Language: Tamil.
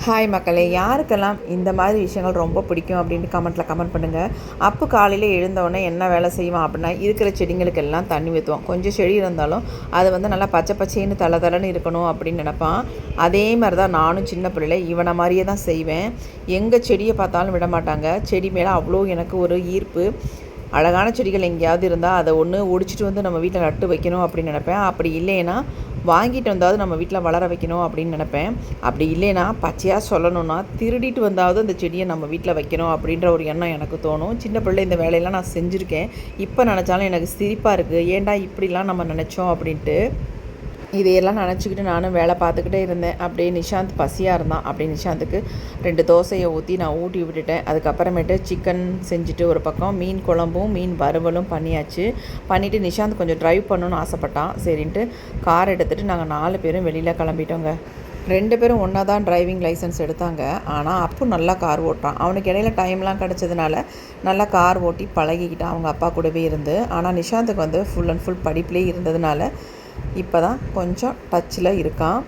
ஹாய் மக்களே, யாருக்கெல்லாம் இந்த மாதிரி விஷயங்கள் ரொம்ப பிடிக்கும் அப்படின்ட்டு கமெண்ட் பண்ணுங்கள். அப்பு காலையில் எழுந்தவுடனே என்ன வேலை செய்வான் அப்படின்னா, இருக்கிற செடிங்களுக்கு எல்லாம் தண்ணி ஊற்றுவான். கொஞ்சம் செடி இருந்தாலும் அது நல்லா பச்சை பச்சைன்னு தலை இருக்கணும் அப்படின்னு நினப்பான். அதே மாதிரி தான் நானும் சின்ன பிள்ளைல இவனை மாதிரியே தான் செய்வேன். எங்கள் செடியை பார்த்தாலும் விட மாட்டாங்க. செடி மேலே அவ்வளோ எனக்கு ஒரு ஈர்ப்பு. அழகான செடிகள் எங்கேயாவது இருந்தால் அதை ஒன்று ஒடிச்சிட்டு நம்ம வீட்டில் நட்டு வைக்கணும் அப்படின்னு நினப்பேன். அப்படி இல்லைன்னா வாங்கிட்டு வந்தாவது நம்ம வீட்டில் வளர வைக்கணும் அப்படின்னு நினப்பேன். அப்படி இல்லைன்னா பச்சையாக சொல்லணுன்னா திருடிட்டு வந்தாவது அந்த செடியை நம்ம வீட்டில் வைக்கணும் அப்படின்ற ஒரு எண்ணம் எனக்கு தோணும். சின்ன பிள்ளை இந்த வேலையெல்லாம் நான் செஞ்சுருக்கேன். இப்போ நினச்சாலும் எனக்கு சிரிப்பாக இருக்குது. ஏன்டா இப்படிலாம் நம்ம நினச்சோம் அப்படின்ட்டு. இதையெல்லாம் நினச்சிக்கிட்டு நானும் வேலை பார்த்துக்கிட்டே இருந்தேன். அப்படியே நிஷாந்த் பசியாக இருந்தான். அப்படியே நிஷாந்துக்கு 2 தோசையை ஊற்றி நான் ஊட்டி விட்டுட்டேன். அதுக்கப்புறமேட்டு சிக்கன் செஞ்சுட்டு ஒரு பக்கம் மீன் குழம்பும் மீன் வறுவலும் பண்ணிவிட்டு நிஷாந்த் கொஞ்சம் ட்ரைவ் பண்ணணுன்னு ஆசைப்பட்டான். சரின்ட்டு கார் எடுத்துகிட்டு நாங்கள் 4 பேரும் வெளியில் கிளம்பிட்டோங்க. 2 பேரும் ஒன்றா தான் டிரைவிங் லைசன்ஸ் எடுத்தாங்க. ஆனால் அப்பு நல்லா கார் ஓட்டுறான். அவனுக்கு இடையில டைம்லாம் கிடச்சதுனால நல்லா கார் ஓட்டி பழகிக்கிட்டான் அவங்க அப்பா கூடவே இருந்து. ஆனால் நிஷாந்துக்கு ஃபுல் அண்ட் ஃபுல் படிப்புலேயே இருந்ததுனால இப்போ தான் கொஞ்சம் டச்சில் இருக்கான்.